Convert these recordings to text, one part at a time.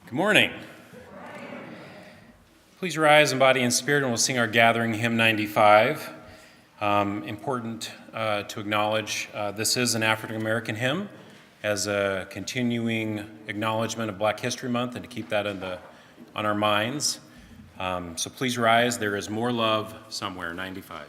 Good morning. Please rise in body and spirit, and we'll sing our gathering hymn 95. Important to acknowledge this is an African American hymn as a continuing acknowledgement of Black History Month and to keep that on our minds. So please rise. There is more love somewhere, 95.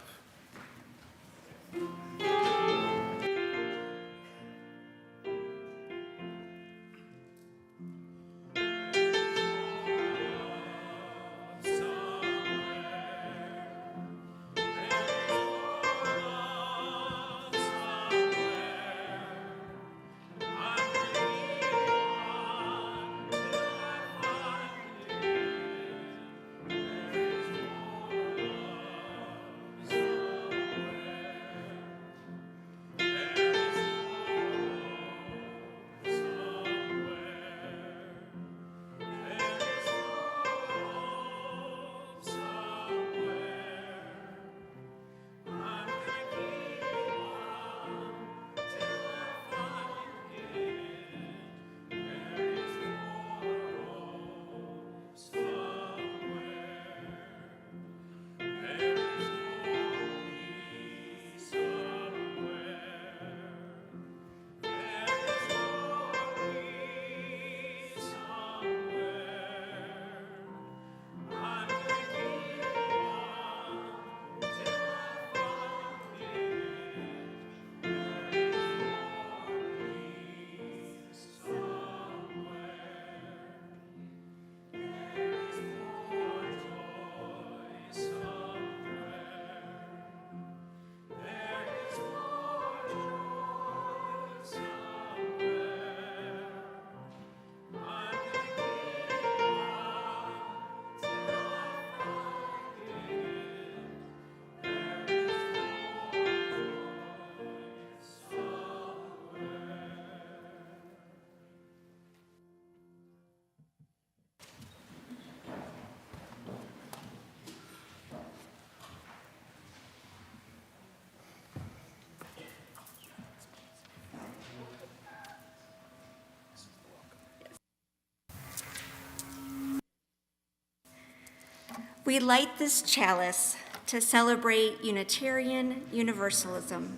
We light this chalice to celebrate Unitarian Universalism.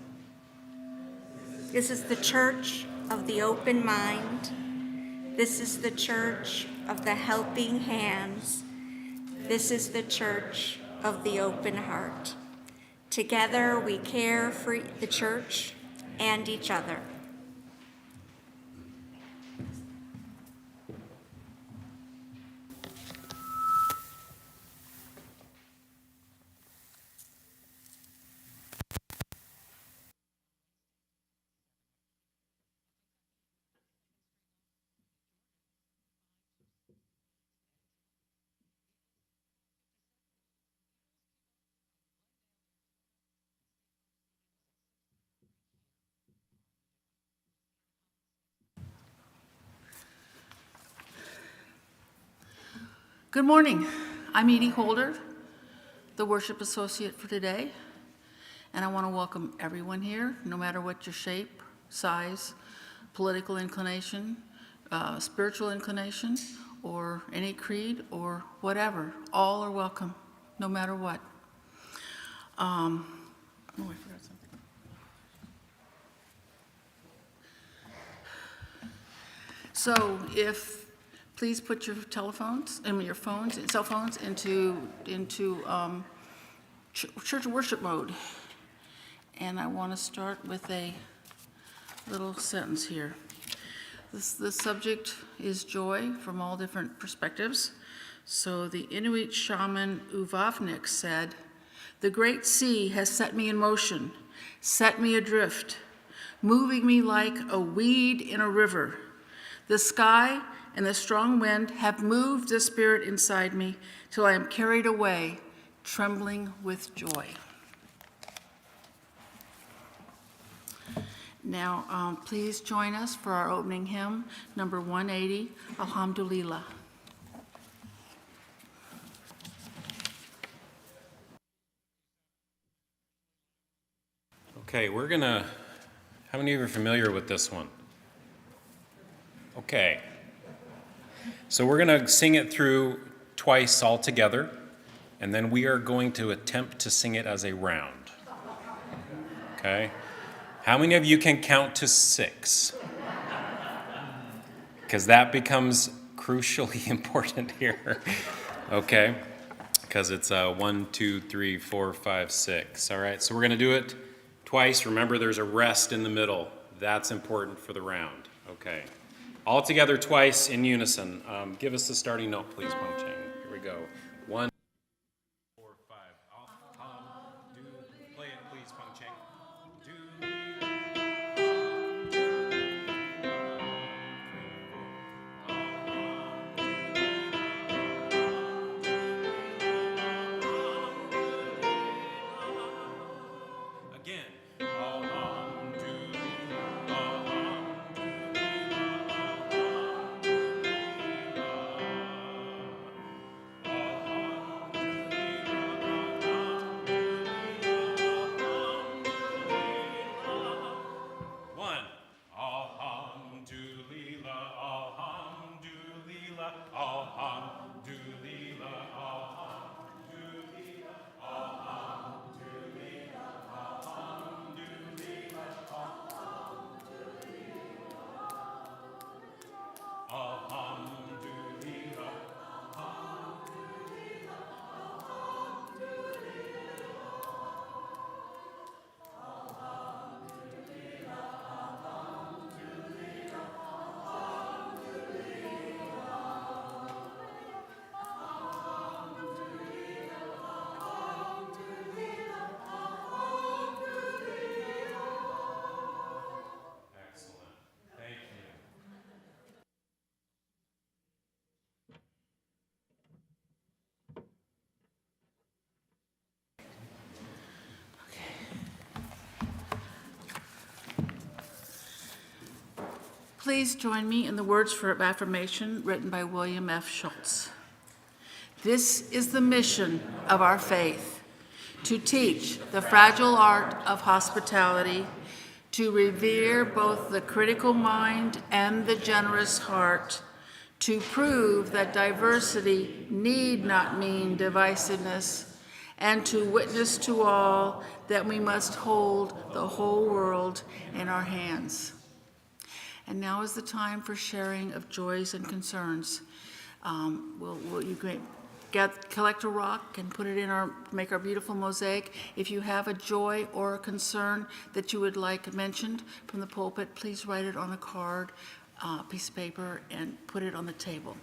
This is the church of the open mind. This is the church of the helping hands. This is the church of the open heart. Together we care for the church and each other. Good morning. I'm Edie Holder, the worship associate for today, and I want to welcome everyone here, no matter what your shape, size, political inclination, spiritual inclination, or any creed or whatever. All are welcome, no matter what. I forgot something. So please put your cell phones into church worship mode. And I want to start with a little sentence here. The subject is joy from all different perspectives. So the Inuit shaman Uvavnik said, "The great sea has set me in motion, set me adrift, moving me like a weed in a river. The sky and the strong wind have moved the spirit inside me till I am carried away, trembling with joy." Now, please join us for our opening hymn, number 180, Alhamdulillah. Okay, how many of you are familiar with this one? Okay. So we're going to sing it through twice all together, and then we are going to attempt to sing it as a round. Okay? How many of you can count to 6? Because that becomes crucially important here. Okay? Because it's 1, 2, 3, 4, 5, 6. All right, so we're going to do it twice. Remember, there's a rest in the middle. That's important for the round. Okay. All together twice in unison. Give us the starting note, please, Peng Cheng. Here we go. 1, 4, 5. Do. Play it, please, Peng Cheng. Again. One. Alhamdulillah, alhamdulillah, alhamdulillah, alhamdulillah, alhamdulillah. Excellent. Thank you. Please join me in the words of affirmation written by William F. Schultz. This is the mission of our faith, to teach the fragile art of hospitality, to revere both the critical mind and the generous heart, to prove that diversity need not mean divisiveness, and to witness to all that we must hold the whole world in our hands. And now is the time for sharing of joys and concerns. Will you collect a rock and put it in make our beautiful mosaic? If you have a joy or a concern that you would like mentioned from the pulpit, please write it on a card, piece of paper, and put it on the table.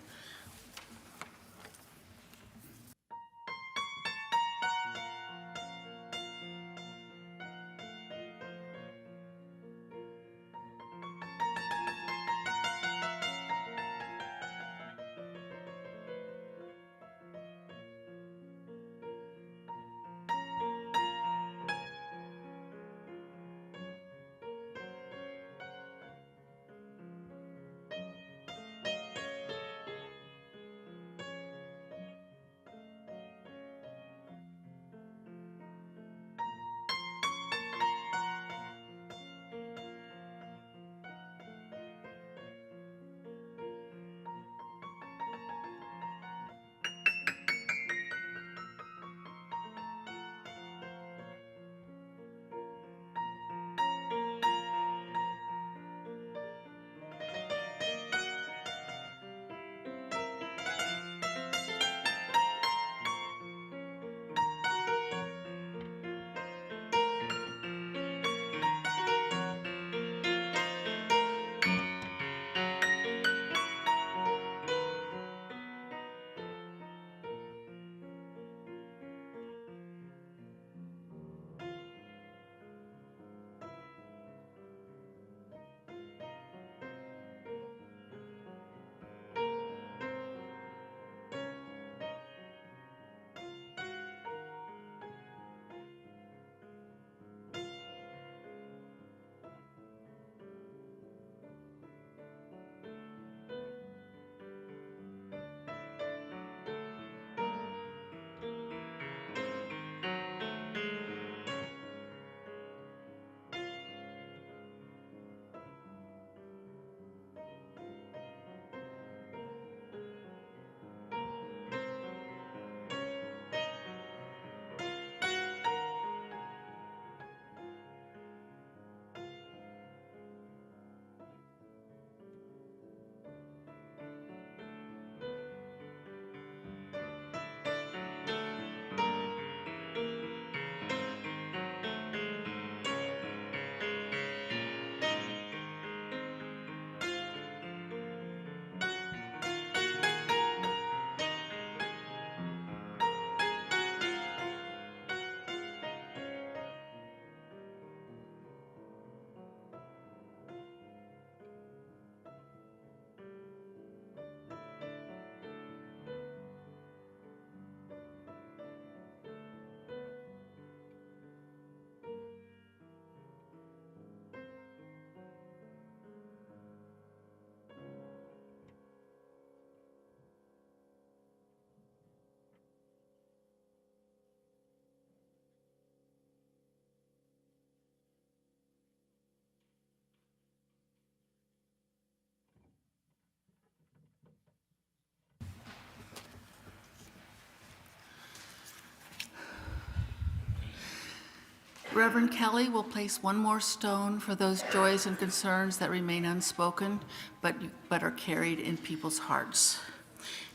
Reverend Kelly will place one more stone for those joys and concerns that remain unspoken, but are carried in people's hearts.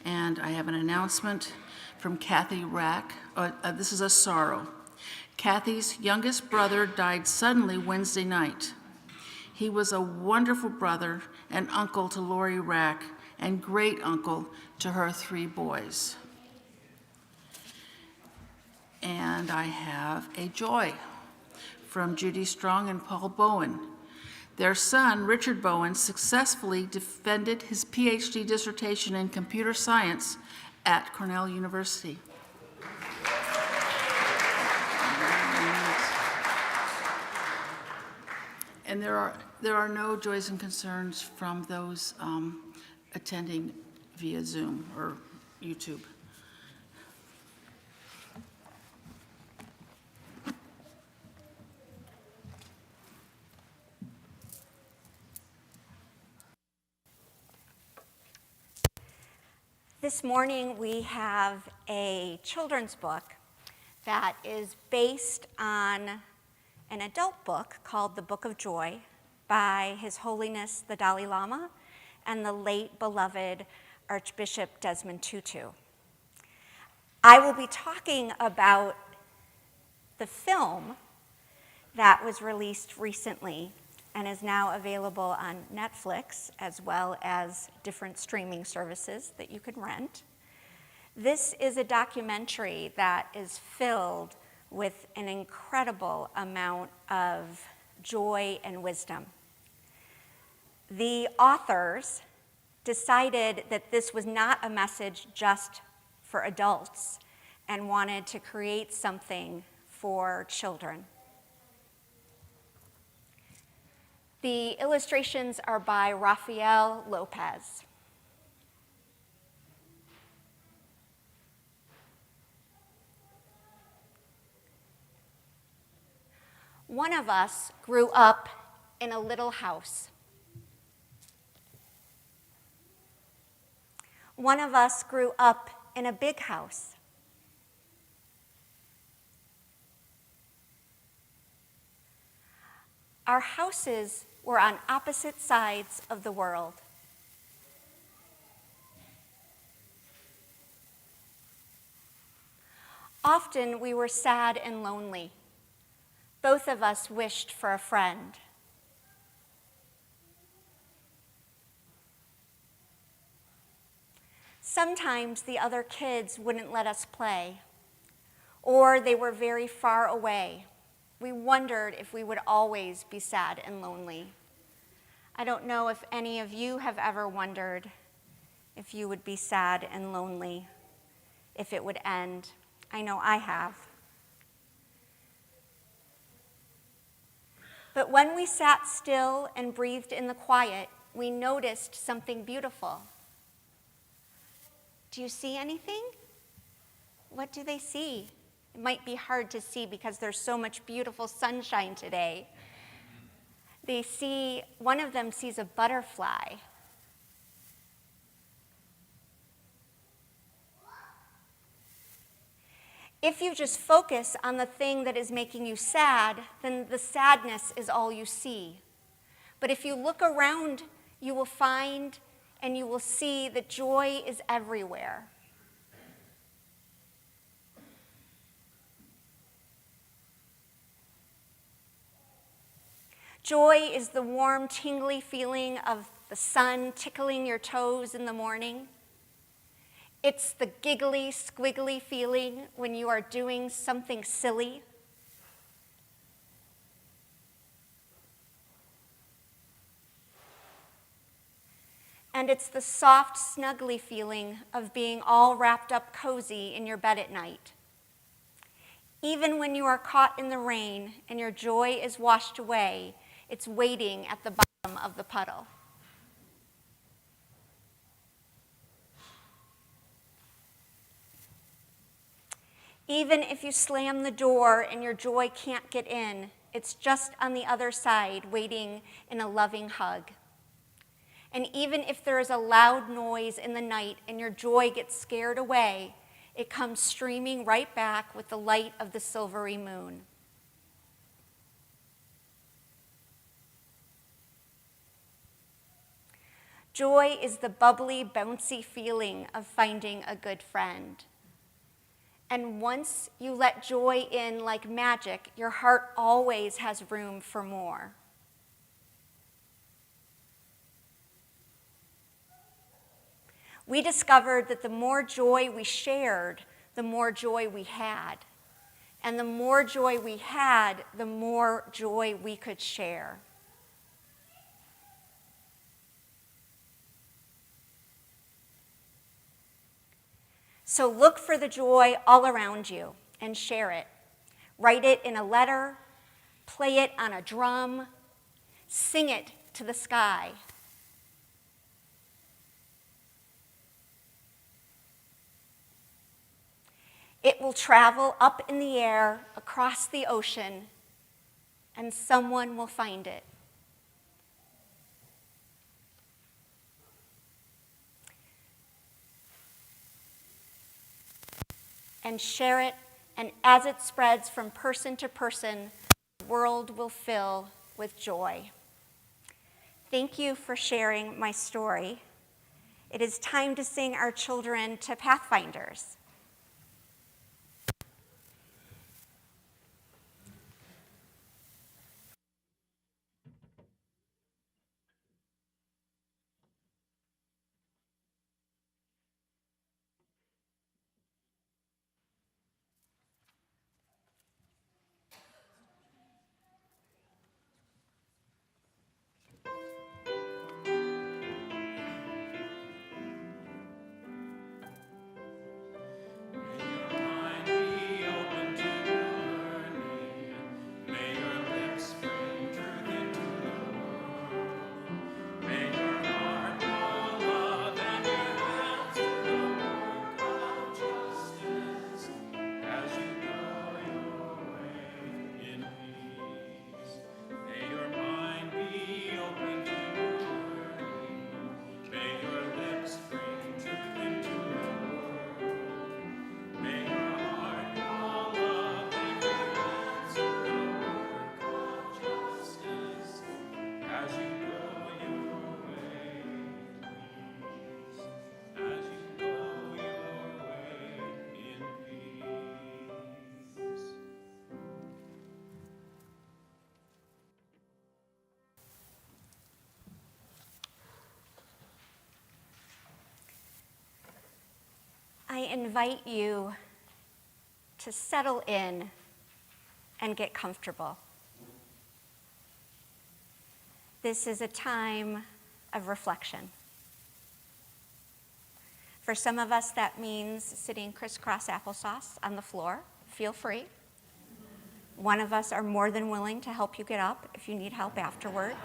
And I have an announcement from Kathy Rack. This is a sorrow. Kathy's youngest brother died suddenly Wednesday night. He was a wonderful brother and uncle to Lori Rack and great uncle to her 3 boys. And I have a joy from Judy Strong and Paul Bowen. Their son, Richard Bowen, successfully defended his PhD dissertation in computer science at Cornell University. And there are no joys and concerns from those attending via Zoom or YouTube. This morning we have a children's book that is based on an adult book called The Book of Joy by His Holiness the Dalai Lama and the late beloved Archbishop Desmond Tutu. I will be talking about the film that was released recently and is now available on Netflix as well as different streaming services that you can rent. This is a documentary that is filled with an incredible amount of joy and wisdom. The authors decided that this was not a message just for adults and wanted to create something for children. The illustrations are by Rafael Lopez. One of us grew up in a little house. One of us grew up in a big house. Our houses were on opposite sides of the world. Often we were sad and lonely. Both of us wished for a friend. Sometimes the other kids wouldn't let us play, or they were very far away. We wondered if we would always be sad and lonely. I don't know if any of you have ever wondered if you would be sad and lonely, if it would end. I know I have. But when we sat still and breathed in the quiet, we noticed something beautiful. Do you see anything? What do they see? It might be hard to see because there's so much beautiful sunshine today. One of them sees a butterfly. If you just focus on the thing that is making you sad, then the sadness is all you see. But if you look around, you will find and you will see that joy is everywhere. Joy is the warm, tingly feeling of the sun tickling your toes in the morning. It's the giggly, squiggly feeling when you are doing something silly. And it's the soft, snuggly feeling of being all wrapped up cozy in your bed at night. Even when you are caught in the rain and your joy is washed away, it's waiting at the bottom of the puddle. Even if you slam the door and your joy can't get in, it's just on the other side, waiting in a loving hug. And even if there is a loud noise in the night and your joy gets scared away, it comes streaming right back with the light of the silvery moon. Joy is the bubbly, bouncy feeling of finding a good friend. And once you let joy in like magic, your heart always has room for more. We discovered that the more joy we shared, the more joy we had. And the more joy we had, the more joy we could share. So look for the joy all around you and share it. Write it in a letter, play it on a drum, sing it to the sky. It will travel up in the air, across the ocean, and someone will find it. And share it, and as it spreads from person to person, the world will fill with joy. Thank you for sharing my story. It is time to sing our children to Pathfinders. I invite you to settle in and get comfortable. This is a time of reflection. For some of us, that means sitting crisscross applesauce on the floor. Feel free. One of us are more than willing to help you get up if you need help afterward.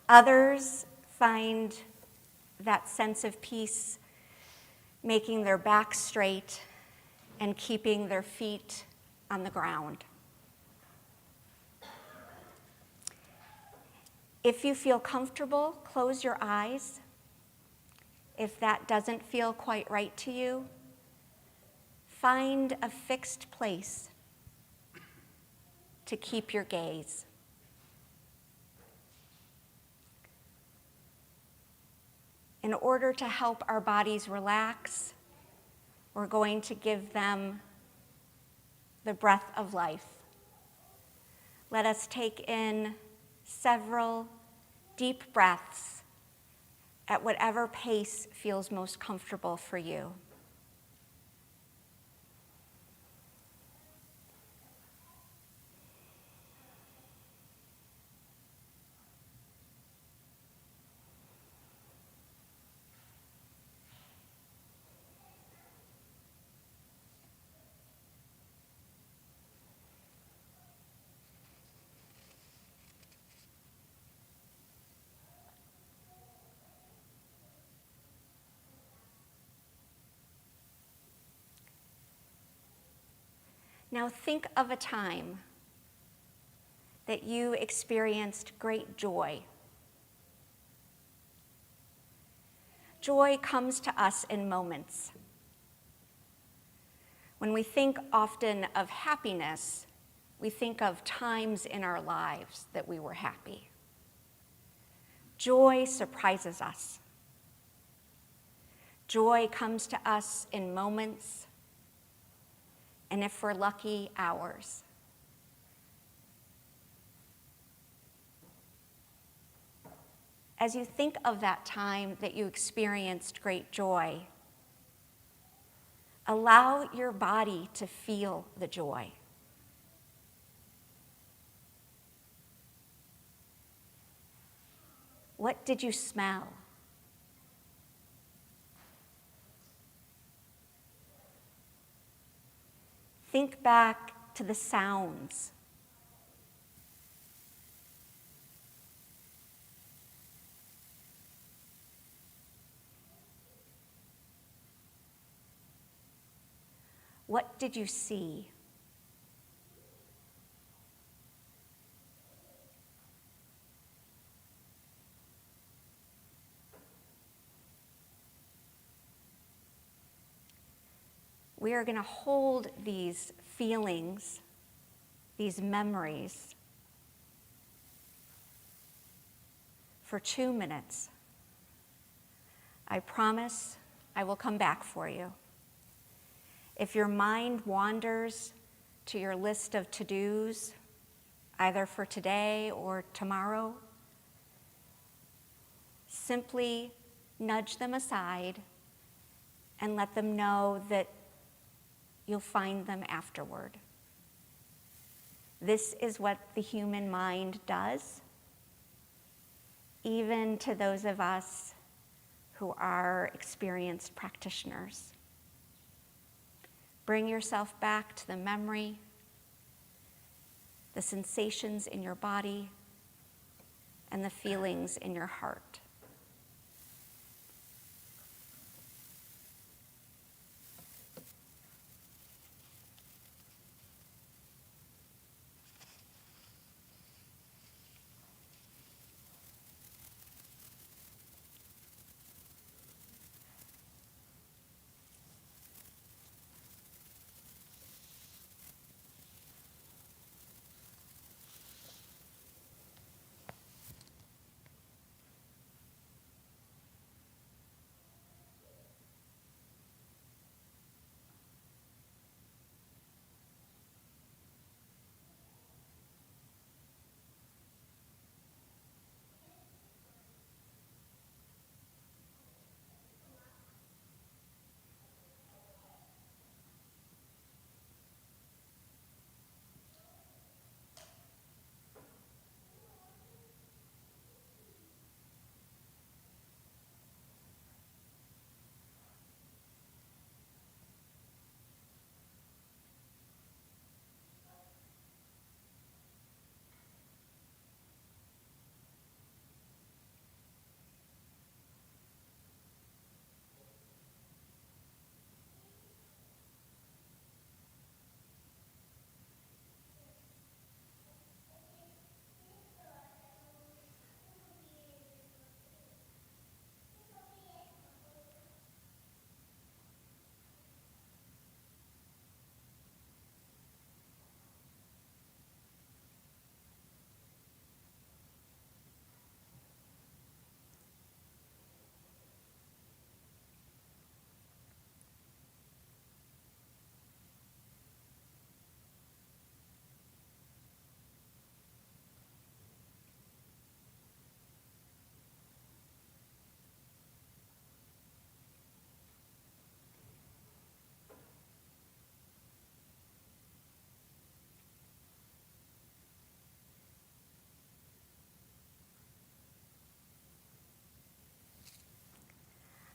Others find that sense of peace making their back straight and keeping their feet on the ground. If you feel comfortable, close your eyes. If that doesn't feel quite right to you, find a fixed place to keep your gaze. In order to help our bodies relax, we're going to give them the breath of life. Let us take in several deep breaths at whatever pace feels most comfortable for you. Now think of a time that you experienced great joy. Joy comes to us in moments. When we think often of happiness, we think of times in our lives that we were happy. Joy surprises us. Joy comes to us in moments, and if we're lucky, hours. As you think of that time that you experienced great joy, allow your body to feel the joy. What did you smell? Think back to the sounds. What did you see? We are going to hold these feelings, these memories, for 2 minutes. I promise I will come back for you. If your mind wanders to your list of to-dos, either for today or tomorrow, simply nudge them aside and let them know that you'll find them afterward. This is what the human mind does, even to those of us who are experienced practitioners. Bring yourself back to the memory, the sensations in your body, and the feelings in your heart.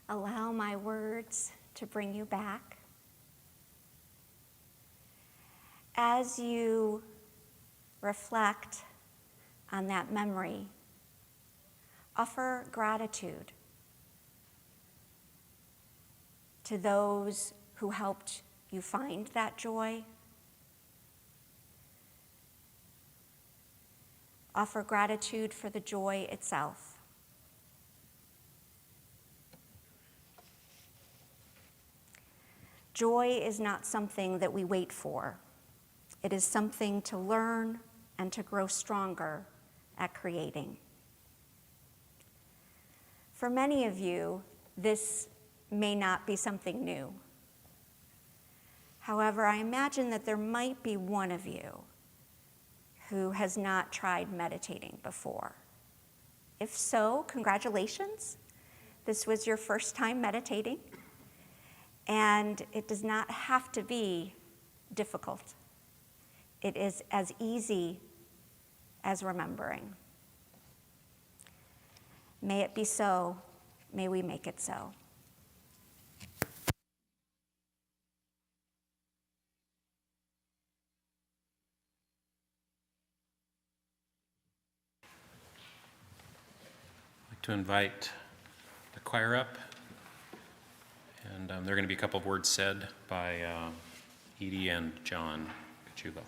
Allow my words to bring you back. As you reflect on that memory, offer gratitude to those who helped you find that joy. Offer gratitude for the joy itself. Joy is not something that we wait for. It is something to learn and to grow stronger at creating. For many of you, this may not be something new. However, I imagine that there might be one of you who has not tried meditating before. If so, congratulations. This was your first time meditating, and it does not have to be difficult. It is as easy as remembering. May it be so. May we make it so. I'd like to invite the choir up, and there are going to be a couple of words said by Edie and John Kachuba.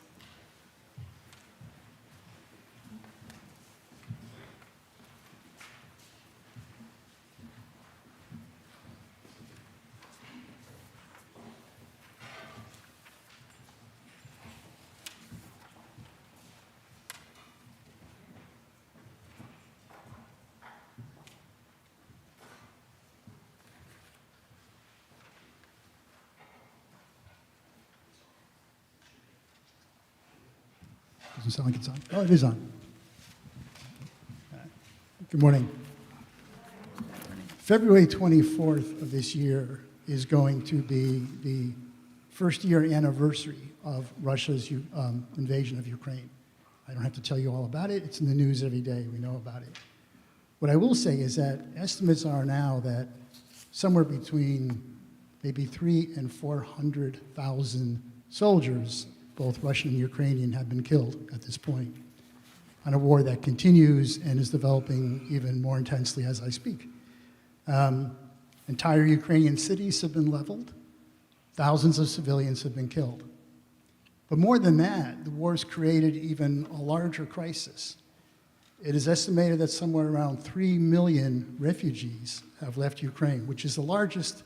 Doesn't sound like it's on. Oh, it is on. Good morning. February 24th of this year is going to be the first-year anniversary of Russia's invasion of Ukraine. I don't have to tell you all about it. It's in the news every day. We know about it. What I will say is that estimates are now that somewhere between maybe 300,000 and 400,000 soldiers, both Russian and Ukrainian, have been killed at this point on a war that continues and is developing even more intensely as I speak. Entire Ukrainian cities have been leveled. Thousands of civilians have been killed. But more than that, the war has created even a larger crisis. It is estimated that somewhere around 3 million refugees have left Ukraine, which is the largest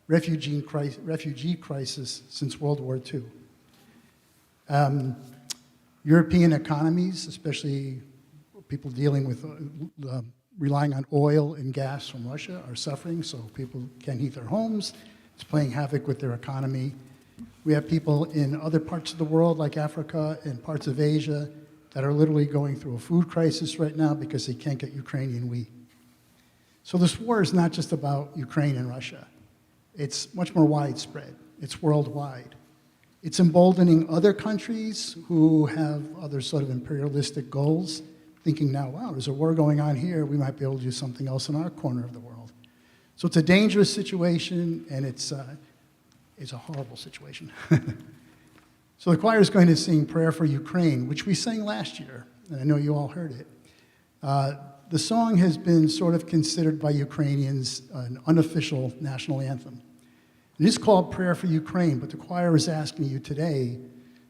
refugee crisis since World War II. European economies, especially people dealing with relying on oil and gas from Russia, are suffering, so people can't heat their homes. It's playing havoc with their economy. We have people in other parts of the world, like Africa and parts of Asia, that are literally going through a food crisis right now because they can't get Ukrainian wheat. So this war is not just about Ukraine and Russia. It's much more widespread. It's worldwide. It's emboldening other countries who have other sort of imperialistic goals, thinking now, wow, there's a war going on here, we might be able to do something else in our corner of the world. So it's a dangerous situation, and it's a horrible situation. So the choir is going to sing Prayer for Ukraine, which we sang last year, and I know you all heard it. The song has been sort of considered by Ukrainians an unofficial national anthem. It is called Prayer for Ukraine, but the choir is asking you today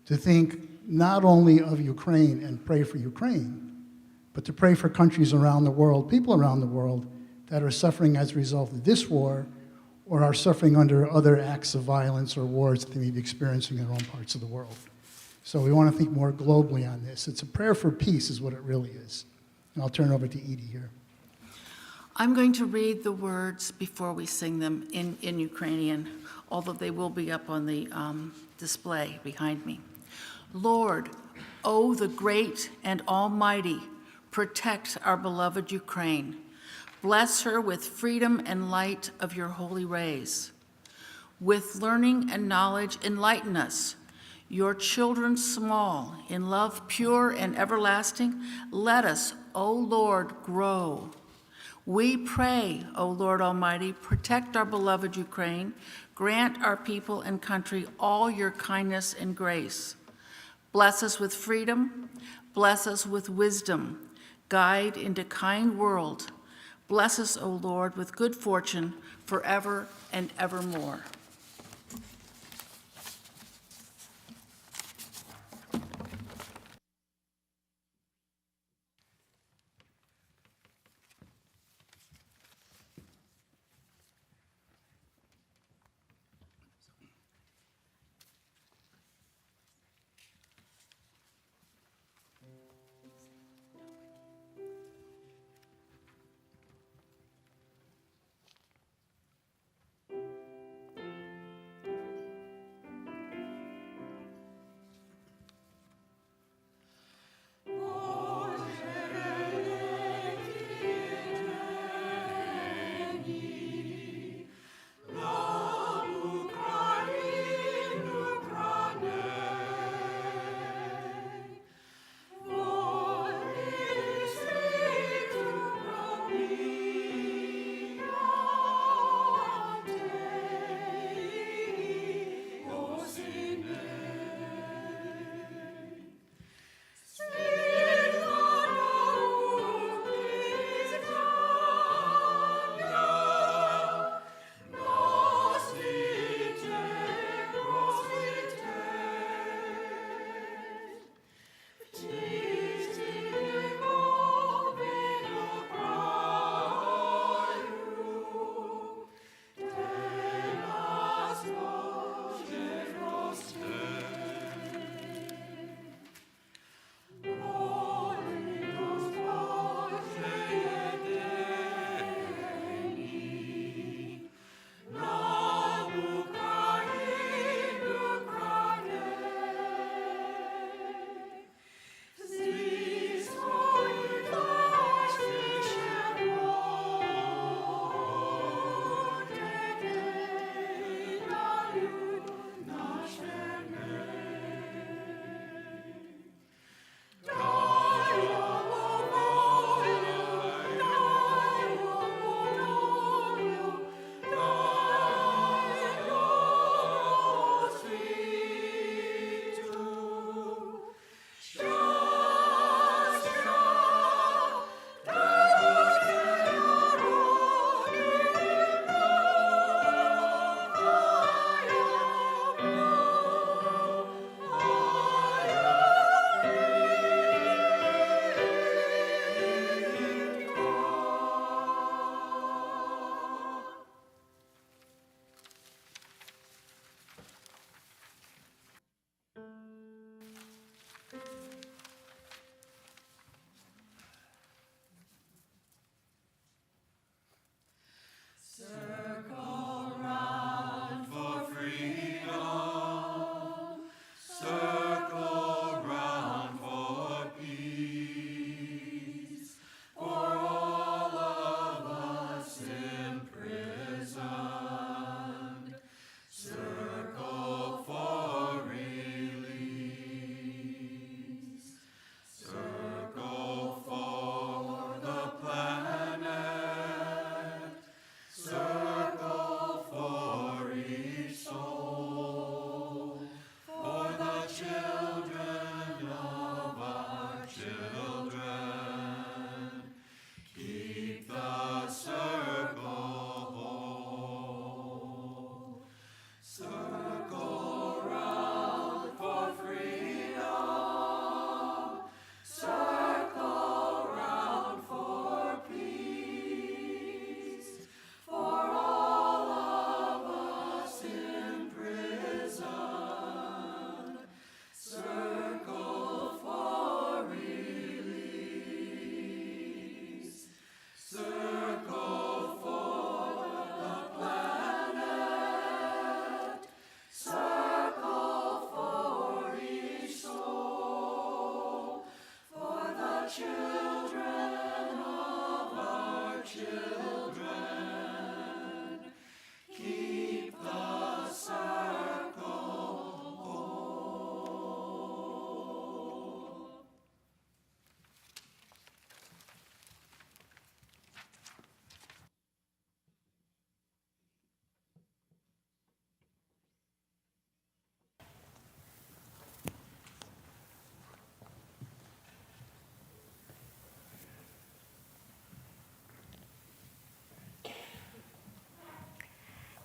to think not only of Ukraine and pray for Ukraine, but to pray for countries around the world, people around the world that are suffering as a result of this war or are suffering under other acts of violence or wars that they may be experiencing in their own parts of the world. So we want to think more globally on this. It's a prayer for peace is what it really is. And I'll turn it over to Edie here. I'm going to read the words before we sing them in Ukrainian, although they will be up on the display behind me. Lord, O the great and almighty, protect our beloved Ukraine. Bless her with freedom and light of your holy rays. With learning and knowledge, enlighten us. Your children small, in love pure and everlasting, let us, O Lord, grow. We pray, O Lord Almighty, protect our beloved Ukraine. Grant our people and country all your kindness and grace. Bless us with freedom. Bless us with wisdom. Guide into kind world. Bless us, O Lord, with good fortune forever and evermore.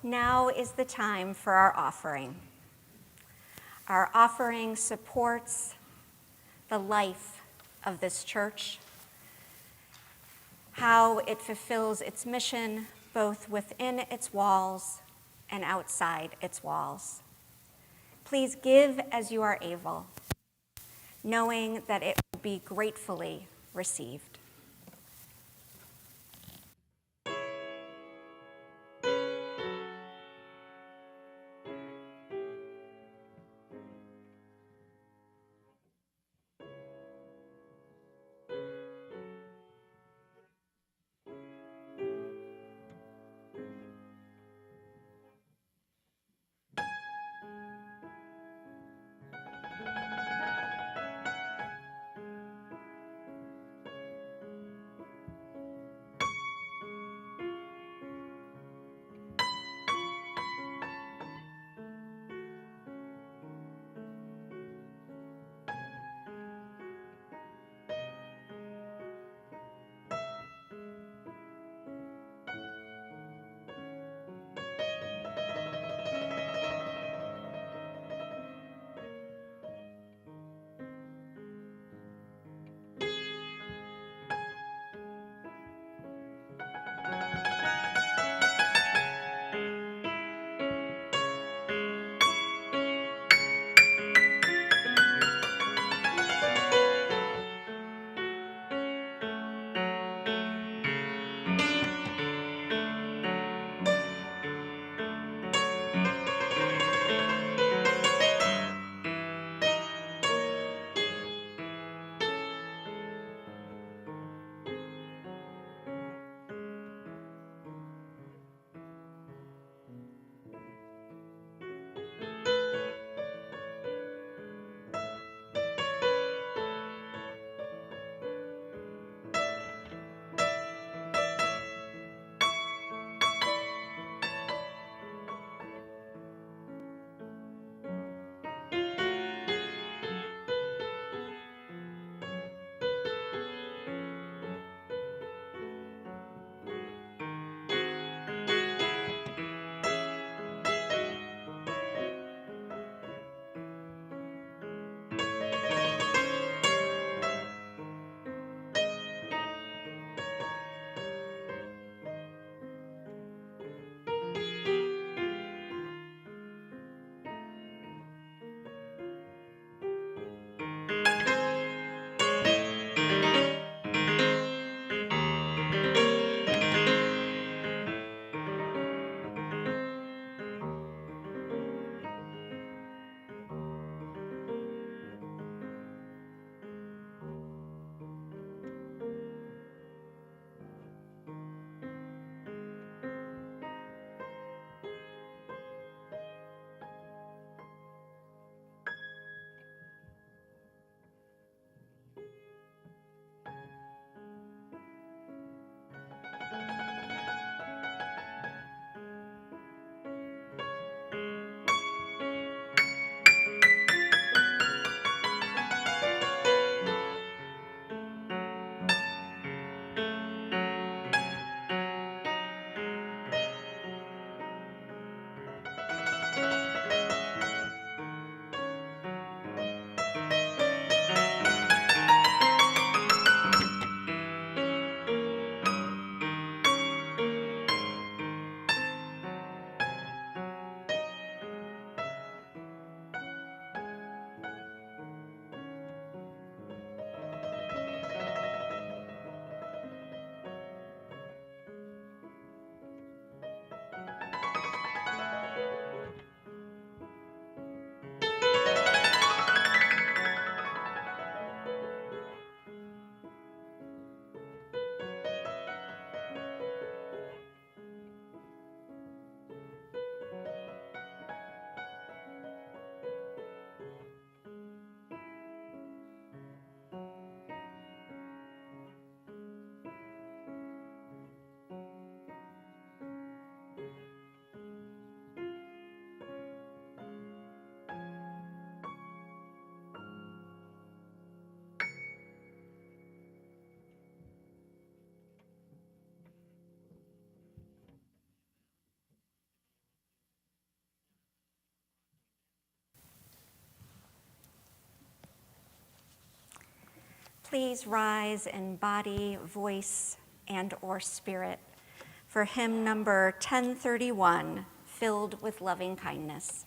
Now is the time for our offering. Our offering supports the life of this church, how it fulfills its mission both within its walls and outside its walls. Please give as you are able, knowing that it will be gratefully received. please rise in body, voice, and or spirit for hymn number 1031, Filled with Loving Kindness.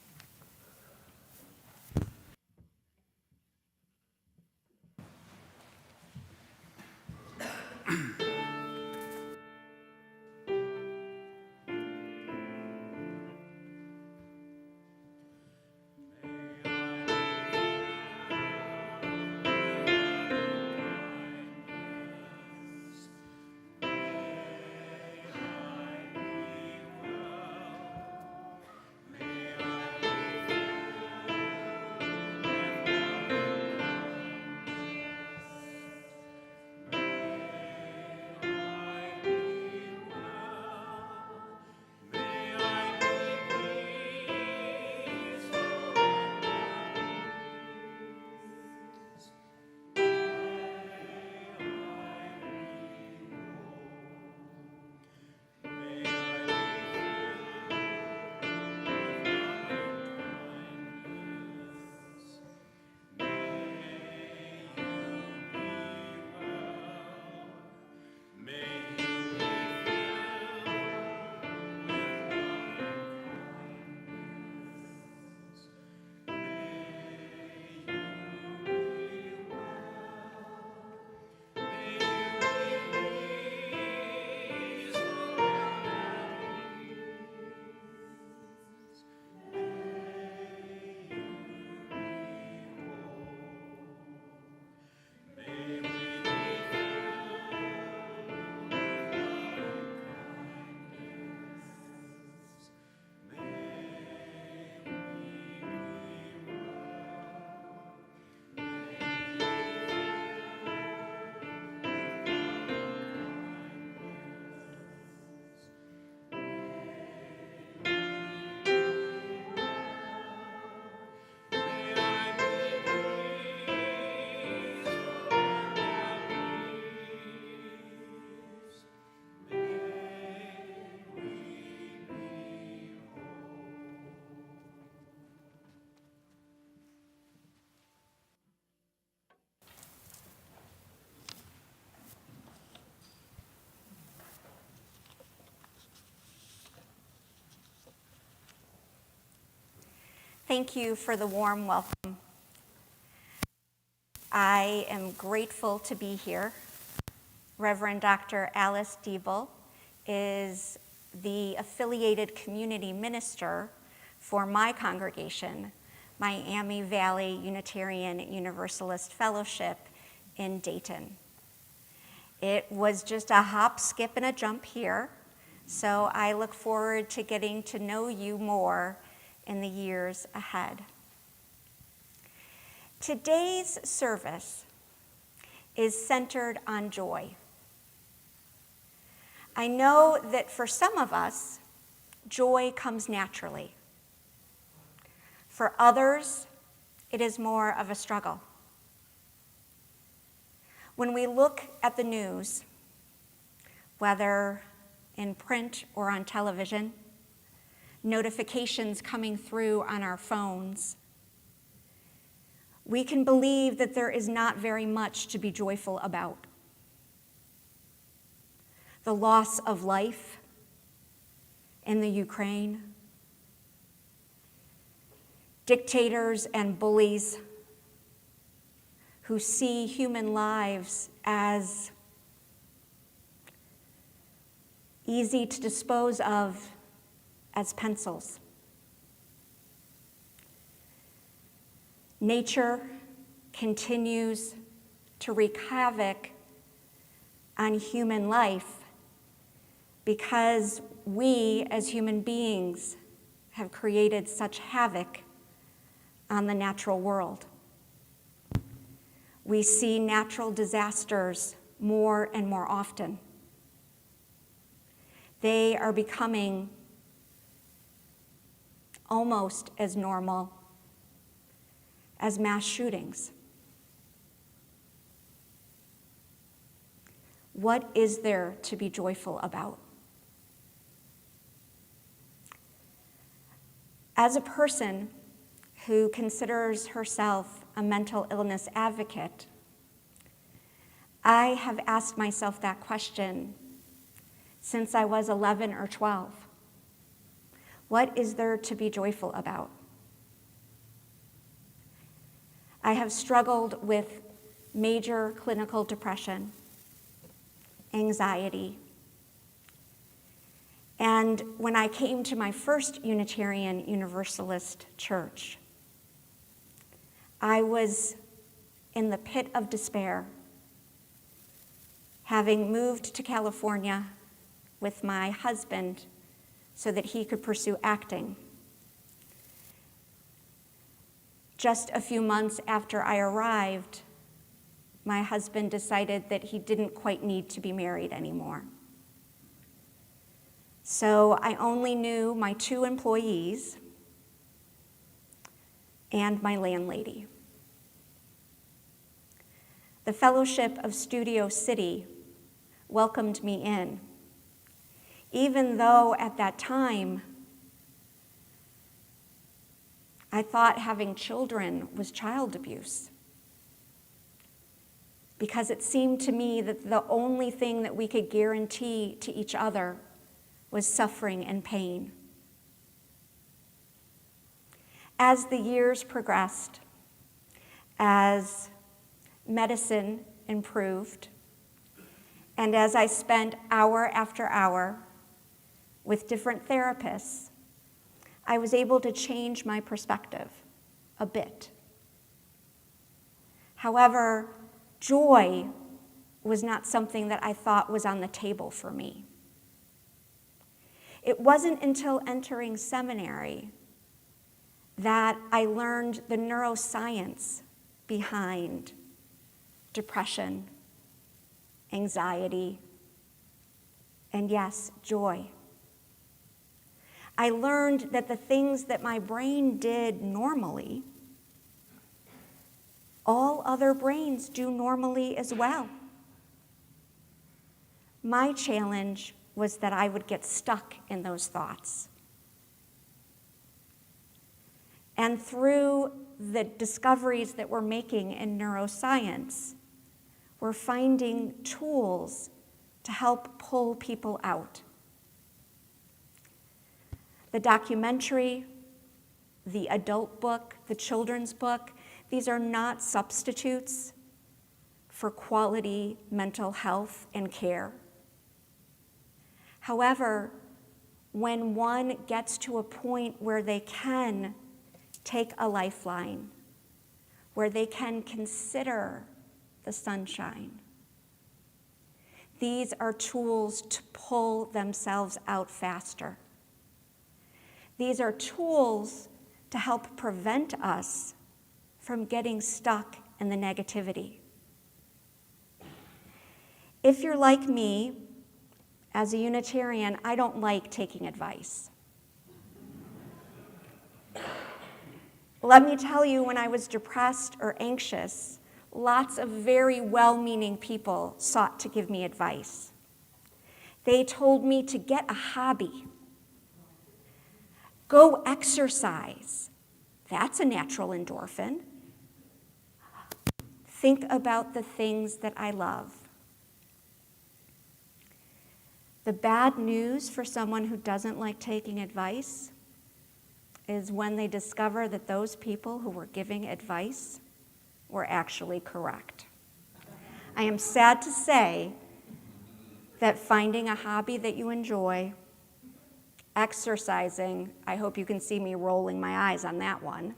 Thank you for the warm welcome. I am grateful to be here. Reverend Dr. Alice Diebel is the affiliated community minister for my congregation, Miami Valley Unitarian Universalist Fellowship in Dayton. It was just a hop, skip, and a jump here, so I look forward to getting to know you more in the years ahead. Today's service is centered on joy. I know that for some of us, joy comes naturally. For others, it is more of a struggle. When we look at the news, whether in print or on television, notifications coming through on our phones, we can believe that there is not very much to be joyful about. The loss of life in the Ukraine, dictators and bullies who see human lives as easy to dispose of as pencils. Nature continues to wreak havoc on human life because we as human beings have created such havoc on the natural world. We see natural disasters more and more often. They are becoming almost as normal as mass shootings. What is there to be joyful about? As a person who considers herself a mental illness advocate, I have asked myself that question since I was 11 or 12. What is there to be joyful about? I have struggled with major clinical depression, anxiety, and when I came to my first Unitarian Universalist church, I was in the pit of despair, having moved to California with my husband so that he could pursue acting. Just a few months after I arrived, my husband decided that he didn't quite need to be married anymore. So I only knew my 2 employees and my landlady. The Fellowship of Studio City welcomed me in, even though at that time I thought having children was child abuse, because it seemed to me that the only thing that we could guarantee to each other was suffering and pain. As the years progressed, as medicine improved, and as I spent hour after hour with different therapists, I was able to change my perspective a bit. However, joy was not something that I thought was on the table for me. It wasn't until entering seminary that I learned the neuroscience behind depression, anxiety, and yes, joy. I learned that the things that my brain did normally, all other brains do normally as well. My challenge was that I would get stuck in those thoughts. And through the discoveries that we're making in neuroscience, we're finding tools to help pull people out. The documentary, the adult book, the children's book, these are not substitutes for quality mental health and care. However, when one gets to a point where they can take a lifeline, where they can consider the sunshine, these are tools to pull themselves out faster. These are tools to help prevent us from getting stuck in the negativity. If you're like me, as a Unitarian, I don't like taking advice. Let me tell you, when I was depressed or anxious, lots of very well-meaning people sought to give me advice. They told me to get a hobby. Go exercise. That's a natural endorphin. Think about the things that I love. The bad news for someone who doesn't like taking advice is when they discover that those people who were giving advice were actually correct. I am sad to say that finding a hobby that you enjoy, exercising, I hope you can see me rolling my eyes on that one,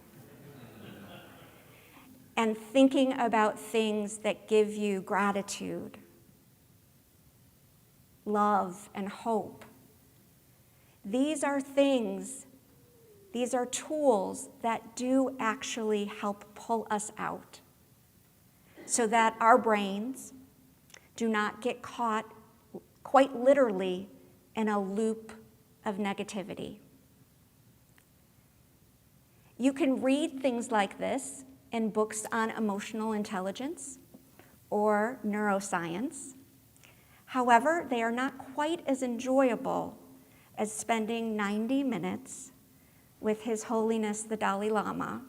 and thinking about things that give you gratitude, love, and hope. These are things, these are tools that do actually help pull us out so that our brains do not get caught quite literally in a loop of negativity. You can read things like this in books on emotional intelligence or neuroscience. However, they are not quite as enjoyable as spending 90 minutes with His Holiness the Dalai Lama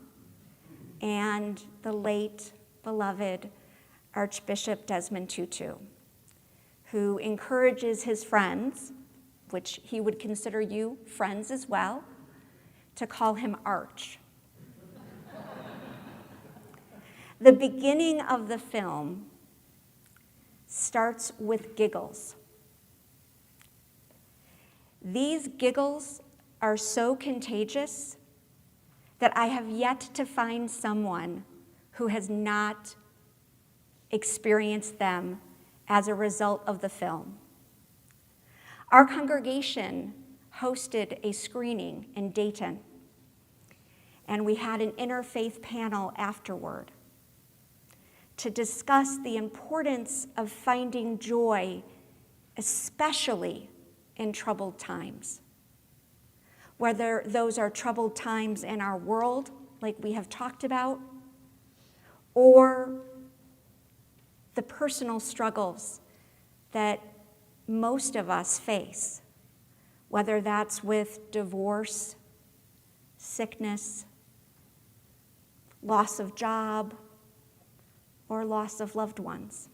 and the late beloved Archbishop Desmond Tutu, who encourages his friends, which he would consider you friends as well, to call him Arch. The beginning of the film starts with giggles. These giggles are so contagious that I have yet to find someone who has not experienced them as a result of the film. Our congregation hosted a screening in Dayton, and we had an interfaith panel afterward to discuss the importance of finding joy, especially in troubled times. Whether those are troubled times in our world, like we have talked about, or the personal struggles that most of us face, whether that's with divorce, sickness, loss of job, or loss of loved ones.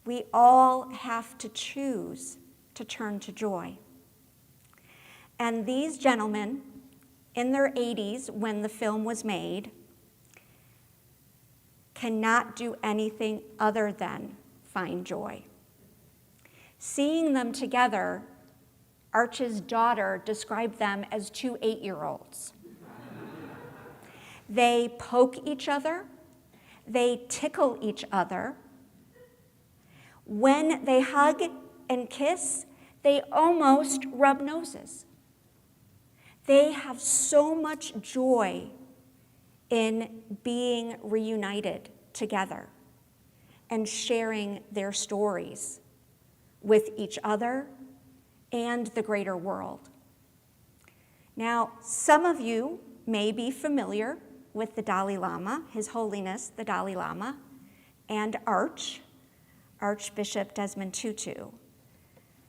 We all have to choose to turn to joy. And these gentlemen, in their 80s when the film was made, cannot do anything other than find joy. Seeing them together, Arch's daughter described them as two 8-year-olds. They poke each other, they tickle each other. When they hug and kiss, they almost rub noses. They have so much joy in being reunited together and sharing their stories with each other and the greater world. Now, some of you may be familiar with the Dalai Lama, His Holiness the Dalai Lama, and Archbishop Desmond Tutu.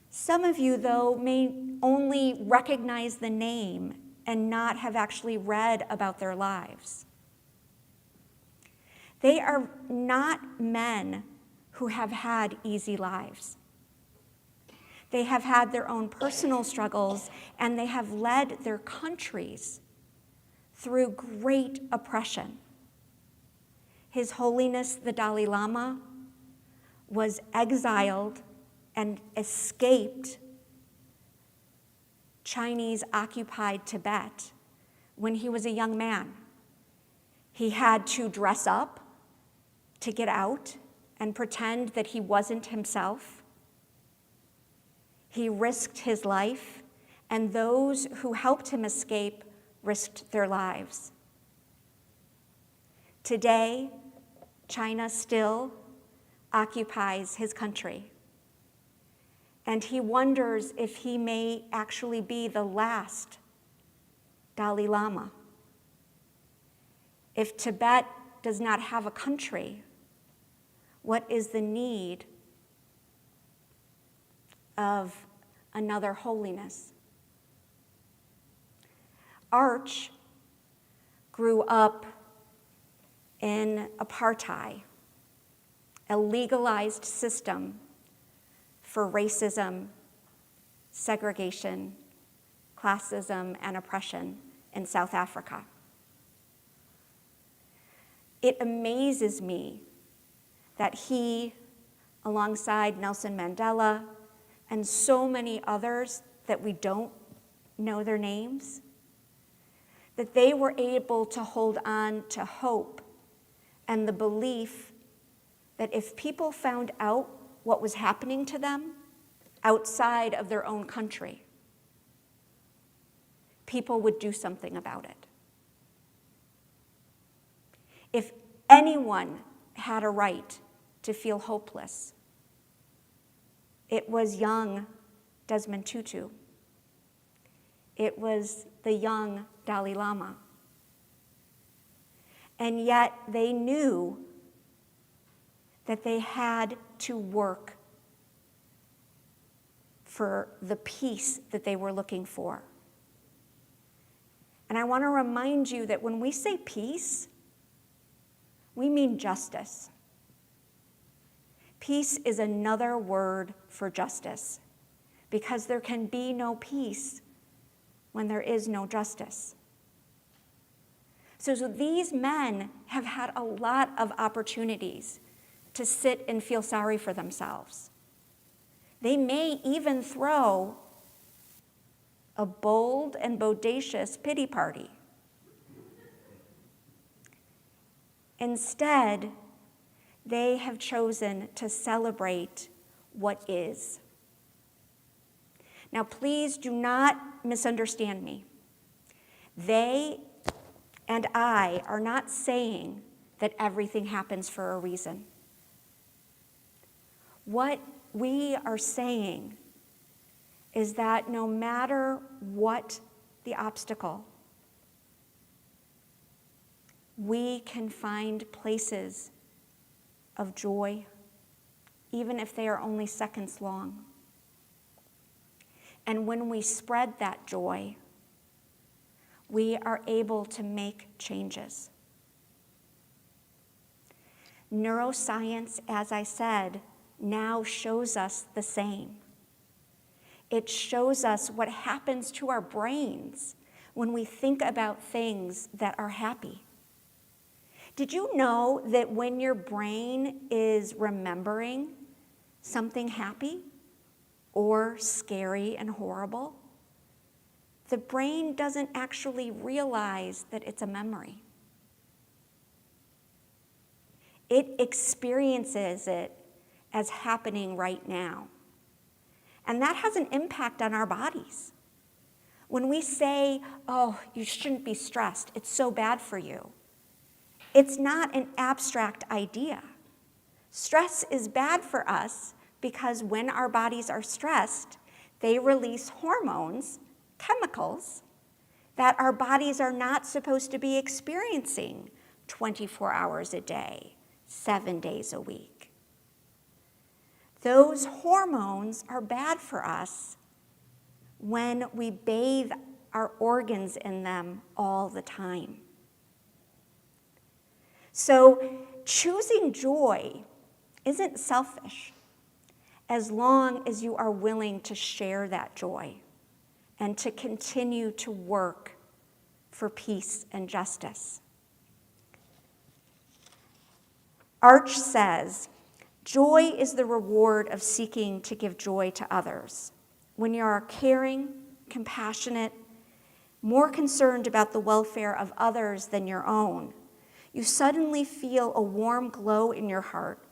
Some of you, though, may only recognize the name and not have actually read about their lives. They are not men who have had easy lives. They have had their own personal struggles, and they have led their countries through great oppression. His Holiness the Dalai Lama was exiled and escaped Chinese-occupied Tibet when he was a young man. He had to dress up to get out and pretend that he wasn't himself. He risked his life, and those who helped him escape risked their lives. Today, China still occupies his country, and he wonders if he may actually be the last Dalai Lama. If Tibet does not have a country, what is the need of another holiness? Arch grew up in apartheid, a legalized system for racism, segregation, classism, and oppression in South Africa. It amazes me that he, alongside Nelson Mandela and so many others that we don't know their names, that they were able to hold on to hope and the belief that if people found out what was happening to them outside of their own country, people would do something about it. If anyone had a right to feel hopeless, it was young Desmond Tutu. It was the young Dalai Lama. And yet they knew that they had to work for the peace that they were looking for. And I want to remind you that when we say peace, we mean justice. Peace is another word for justice, because there can be no peace when there is no justice. So these men have had a lot of opportunities to sit and feel sorry for themselves. They may even throw a bold and bodacious pity party. Instead, they have chosen to celebrate what is. Now, please do not misunderstand me. They and I are not saying that everything happens for a reason. What we are saying is that no matter what the obstacle, we can find places of joy, even if they are only seconds long. And when we spread that joy, we are able to make changes. Neuroscience, as I said, now shows us the same. It shows us what happens to our brains when we think about things that are happy. Did you know that when your brain is remembering something happy or scary and horrible, the brain doesn't actually realize that it's a memory? It experiences it as happening right now. And that has an impact on our bodies. When we say, oh, you shouldn't be stressed, it's so bad for you, it's not an abstract idea. Stress is bad for us because when our bodies are stressed, they release hormones, chemicals, that our bodies are not supposed to be experiencing 24 hours a day, 7 days a week. Those hormones are bad for us when we bathe our organs in them all the time. So choosing joy isn't selfish as long as you are willing to share that joy and to continue to work for peace and justice. Arch says, joy is the reward of seeking to give joy to others. When you are caring, compassionate, more concerned about the welfare of others than your own, you suddenly feel a warm glow in your heart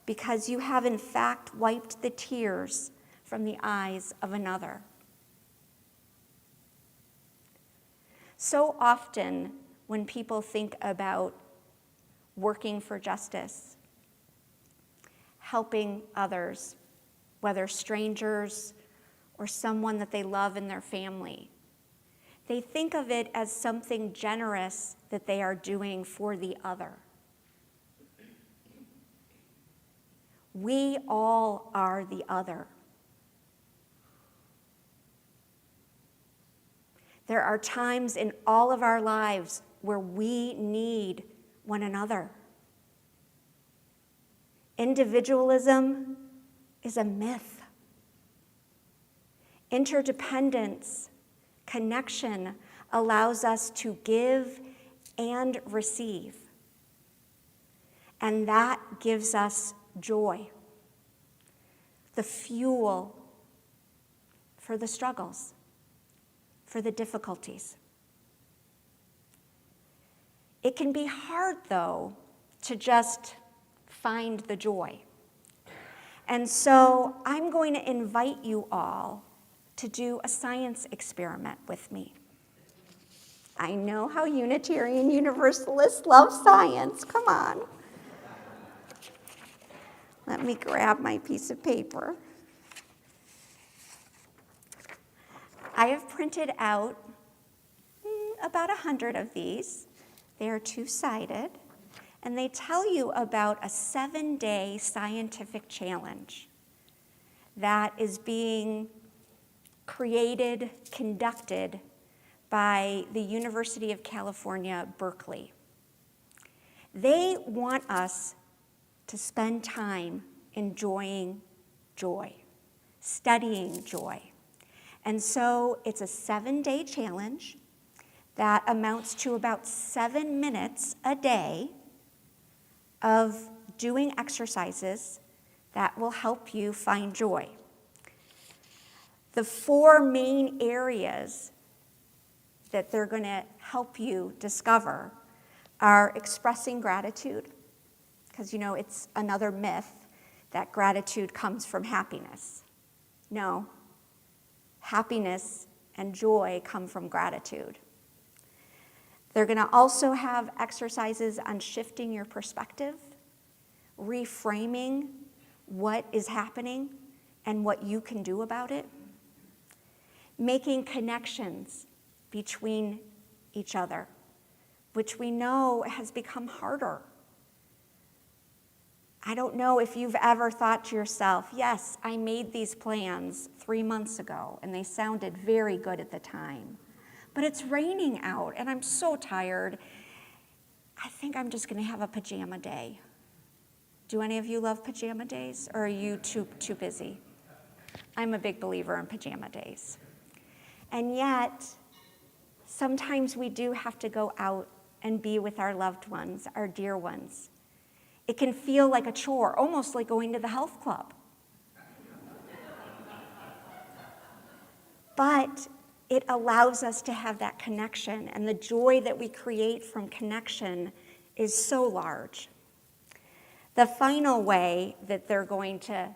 because you have in fact wiped the tears from the eyes of another. So often when people think about working for justice, helping others, whether strangers or someone that they love in their family, they think of it as something generous that they are doing for the other. We all are the other. There are times in all of our lives where we need one another. Individualism is a myth. Interdependence, connection allows us to give and receive. And that gives us joy, the fuel for the struggles, for the difficulties. It can be hard, though, to just find the joy. And so I'm going to invite you all to do a science experiment with me. I know how Unitarian Universalists love science. Come on. Let me grab my piece of paper. I have printed out about 100 of these. They are two-sided, and they tell you about a 7-day scientific challenge that is being created, conducted by the University of California, Berkeley. They want us to spend time enjoying joy, studying joy. And so it's a 7-day challenge that amounts to about 7 minutes a day of doing exercises that will help you find joy. The 4 main areas that they're going to help you discover are expressing gratitude, because you know it's another myth that gratitude comes from happiness. No, happiness and joy come from gratitude. They're going to also have exercises on shifting your perspective, reframing what is happening and what you can do about it, making connections between each other, which we know has become harder. I don't know if you've ever thought to yourself, yes, I made these plans 3 months ago, and they sounded very good at the time, but it's raining out, and I'm so tired. I think I'm just going to have a pajama day. Do any of you love pajama days, or are you too busy? I'm a big believer in pajama days. And yet, sometimes we do have to go out and be with our loved ones, our dear ones. It can feel like a chore, almost like going to the health club. But it allows us to have that connection, and the joy that we create from connection is so large. The final way that they're going to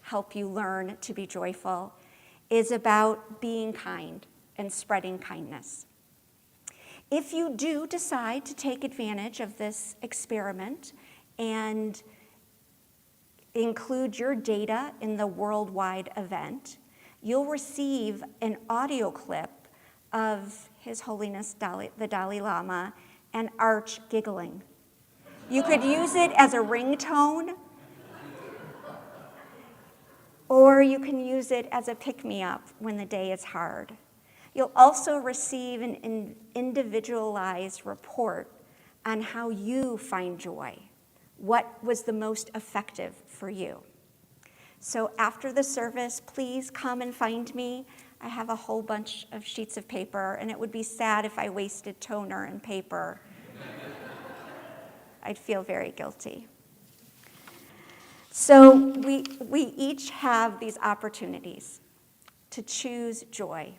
help you learn to be joyful is about being kind and spreading kindness. If you do decide to take advantage of this experiment and include your data in the worldwide event, you'll receive an audio clip of His Holiness the Dalai Lama and Arch giggling. You could use it as a ringtone, or you can use it as a pick-me-up when the day is hard. You'll also receive an individualized report on how you find joy. What was the most effective for you? So after the service, please come and find me. I have a whole bunch of sheets of paper, and it would be sad if I wasted toner and paper. I'd feel very guilty. So we each have these opportunities to choose joy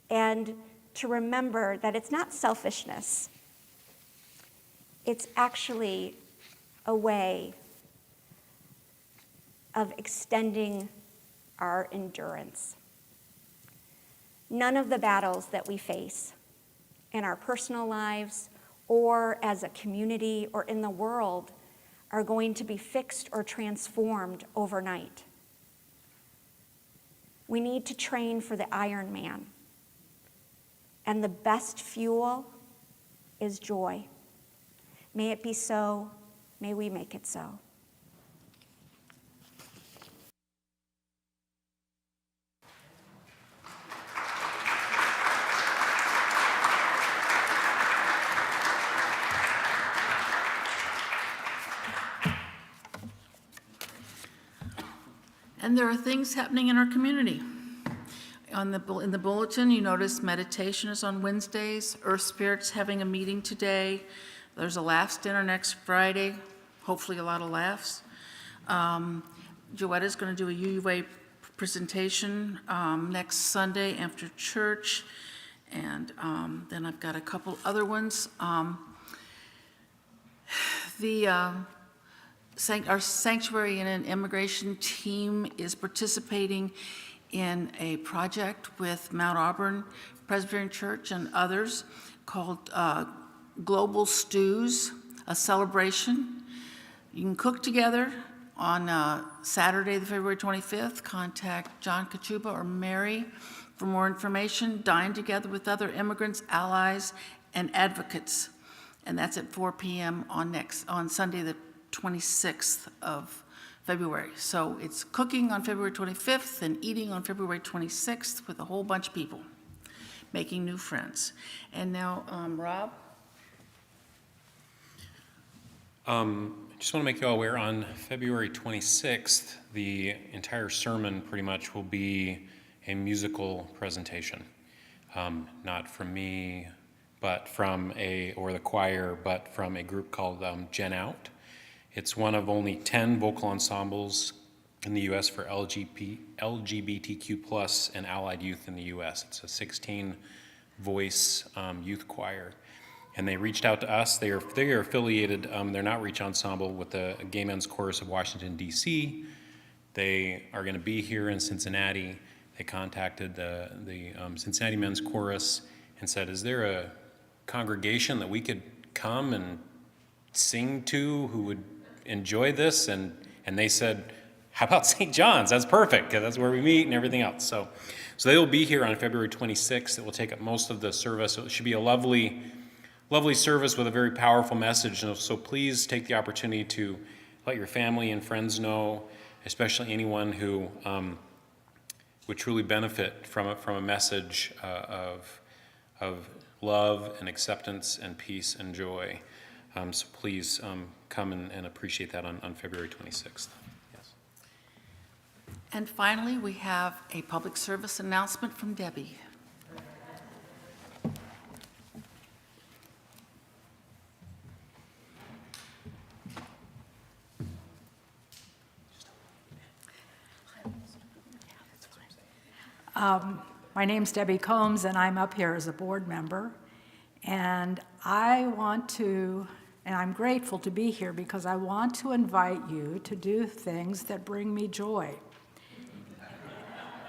and to remember that it's not selfishness. It's actually a way of extending our endurance. None of the battles that we face in our personal lives or as a community or in the world are going to be fixed or transformed overnight. We need to train for the Ironman. And the best fuel is joy. May it be so. May we make it so. And there are things happening in our community. In the bulletin, you notice meditation is on Wednesdays. Earth Spirit's having a meeting today. There's a laughs dinner next Friday, hopefully a lot of laughs. Joetta's going to do a UUA presentation next Sunday after church. And then I've got a couple other ones. Our sanctuary and immigration team is participating in a project with Mount Auburn Presbyterian Church and others called Global Stews, a celebration. You can cook together on Saturday, the February 25th. Contact John Kachuba or Mary for more information. Dine together with other immigrants, allies, and advocates. And that's at 4 p.m. on Sunday, the 26th of February. So it's cooking on February 25th and eating on February 26th with a whole bunch of people, making new friends. And now, Rob? Just want to make you all aware, on February 26th, the entire sermon pretty much will be a musical presentation. Not from me, but from or the choir, but from a group called Gen Out. It's one of only 10 vocal ensembles in the U.S. for LGBTQ plus and allied youth in the U.S. It's a 16-voice youth choir. And they reached out to us. They are affiliated, they're not Outreach Ensemble, with the Gay Men's Chorus of Washington, D.C. They are going to be here in Cincinnati. They contacted the Cincinnati Men's Chorus and said, is there a congregation that we could come and sing to who would enjoy this? And they said, how about St. John's? That's perfect, because that's where we meet and everything else. So they will be here on February 26th. It will take up most of the service. So it should be a lovely service with a very powerful message. And so please take the opportunity to let your family and friends know, especially anyone who would truly benefit from a message of love and acceptance and peace and joy. So please come and appreciate that on February 26th. Yes. And finally, we have a public service announcement from Debbie. My name's Debbie Combs, and I'm up here as a board member. And I'm grateful to be here because I want to invite you to do things that bring me joy.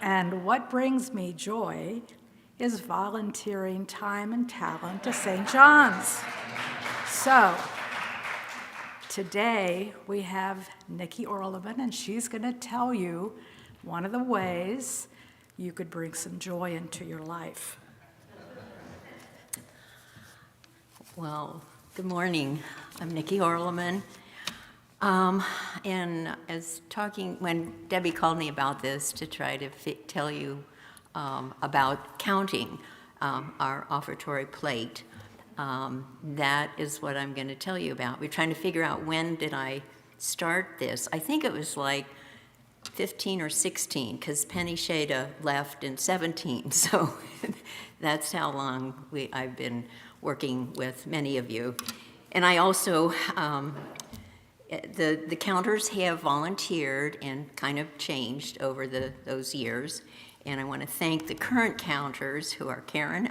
And what brings me joy is volunteering time and talent to St. John's. So today we have Nikki Orleman, and she's going to tell you one of the ways you could bring some joy into your life. Well, good morning. I'm Nikki Orleman. And when Debbie called me about this to try to tell you about counting our offertory plate, that is what I'm going to tell you about. We're trying to figure out, when did I start this? I think it was like 15 or 16, because Penny Shada left in 17, so that's how long I've been working with many of you. And I also, the counters have volunteered and kind of changed over those years, and I want to thank the current counters, who are Karen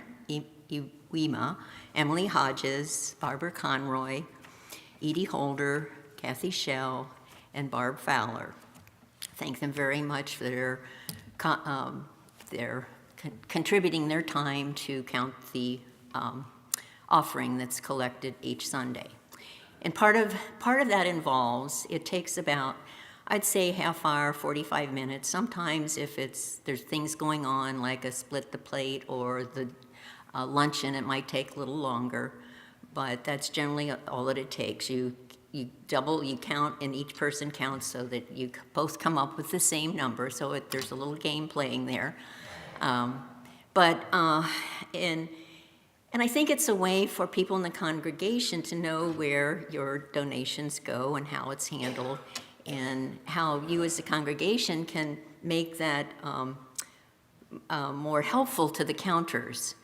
Wema, Emily Hodges, Barbara Conroy, Edie Holder, Kathy Schell, and Barb Fowler. Thank them very much for their contributing their time to count the offering that's collected each Sunday. And part of that involves, it takes about, I'd say, half hour, 45 minutes. Sometimes if there's things going on, like a split the plate or the luncheon, it might take a little longer, but that's generally all that it takes. You count, and each person counts so that you both come up with the same number, so there's a little game playing there. And I think it's a way for people in the congregation to know where your donations go and how it's handled, and how you as a congregation can make that more helpful to the counters.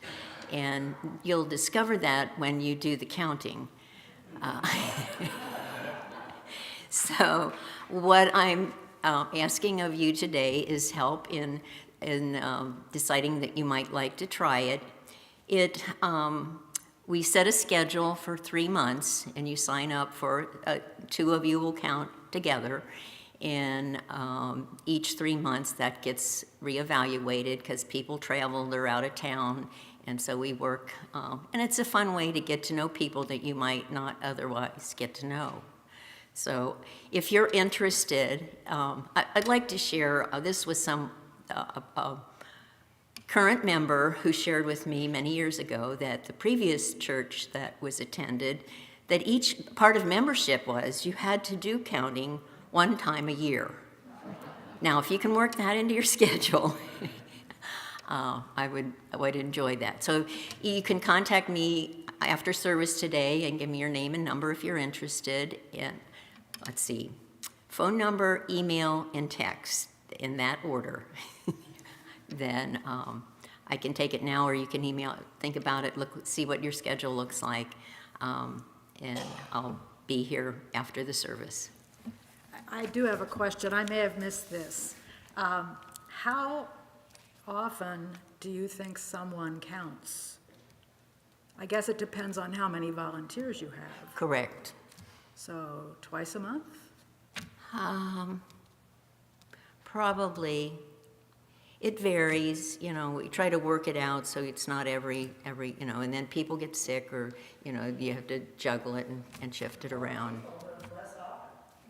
And you'll discover that when you do the counting. So what I'm asking of you today is help in deciding that you might like to try it. We set a schedule for 3 months, and you sign up for, 2 of you will count together, and each 3 months that gets reevaluated because people travel, they're out of town, and so we work, and it's a fun way to get to know people that you might not otherwise get to know. So if you're interested, I'd like to share this with some current member who shared with me many years ago that the previous church that was attended, that each part of membership was you had to do counting 1 time a year. Now, if you can work that into your schedule, I would enjoy that. So you can contact me after service today and give me your name and number if you're interested. And let's see, phone number, email, and text, in that order. Then I can take it now, or you can email it, think about it, see what your schedule looks like, and I'll be here after the service. I do have a question. I may have missed this. How often do you think someone counts? I guess it depends on how many volunteers you have. Correct. So twice a month? Probably. It varies, we try to work it out so it's not every, and then people get sick, or, you have to juggle it and shift it around.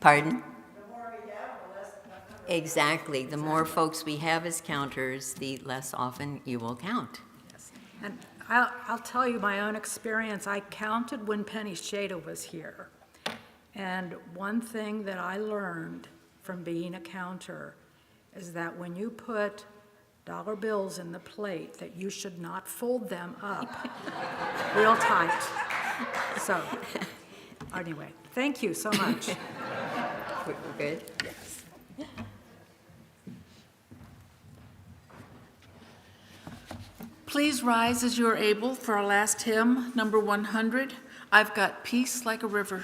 Pardon? The more we have, the less. Exactly. The more folks we have as counters, the less often you will count. Yes. And I'll tell you my own experience. I counted when Penny Shada was here. And one thing that I learned from being a counter is that when you put dollar bills in the plate, that you should not fold them up real tight. So, anyway, thank you so much. We're good? Yes. Please rise as you are able for our last hymn, number 100, I've Got Peace Like a River.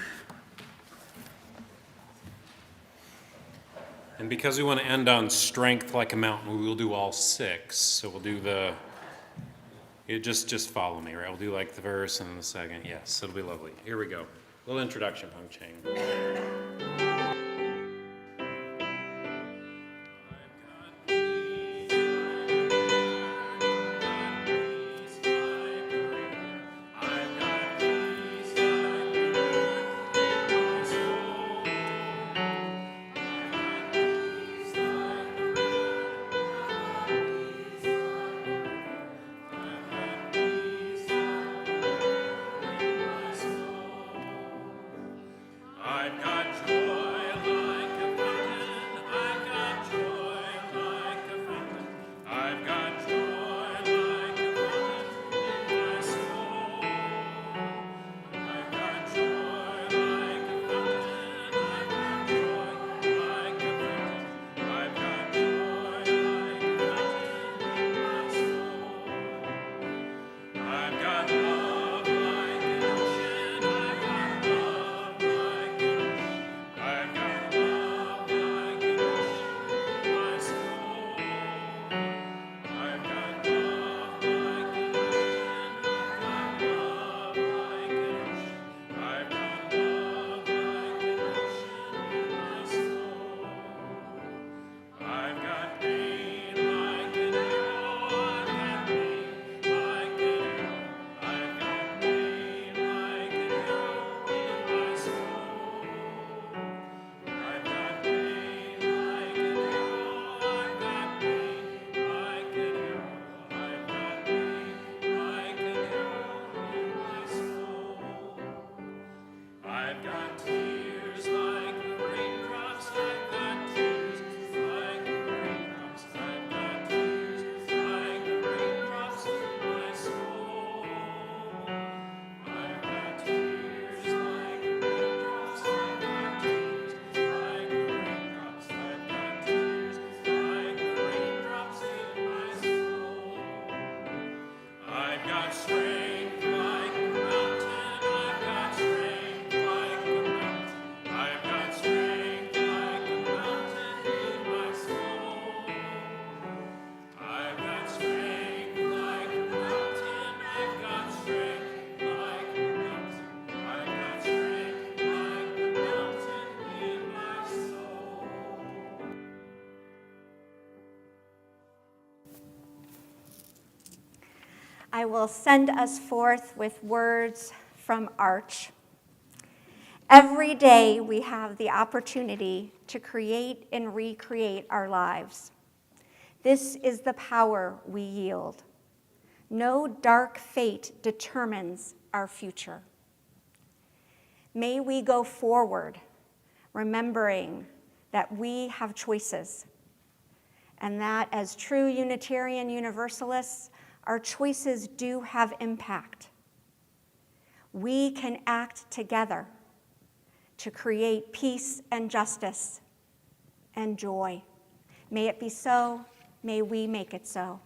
And because we want to end on strength like a mountain, we will do all 6. So we'll do just follow me, right? We'll do like the verse and then the second. Yes, it'll be lovely. Here we go. A little introduction, Peng Cheng. I've got joy like a fountain. I've got joy like a fountain. I've got joy like a fountain in my soul. I've got joy like a fountain. I've got joy like a fountain. I've got joy like a fountain in my soul. I've got love like an ocean. I've got love like an ocean. I've got love like an ocean in my soul. I've got love like an ocean. I've got love like an ocean. I've got love like an ocean in my soul. I've got pain like an arrow. I've got pain like an arrow. I've got pain like an arrow in my soul. I've got pain like an arrow. I've got pain like an arrow. I've got pain like an arrow in my soul. I've got tears like the raindrops. I've got tears like the raindrops. I've got tears like the raindrops in my soul. I've got tears like the raindrops. I've got tears like the raindrops. I've got tears like the raindrops in my soul. I've got strength like a mountain. I've got strength like a mountain. I've got strength like a mountain in my soul. I've got strength like a mountain. I've got strength like a mountain. I've got strength like a mountain in my soul. I will send us forth with words from Arch. Every day we have the opportunity to create and recreate our lives. This is the power we yield. No dark fate determines our future. May we go forward, remembering that we have choices, and that as true Unitarian Universalists, our choices do have impact. We can act together to create peace and justice and joy. May it be so. May we make it so.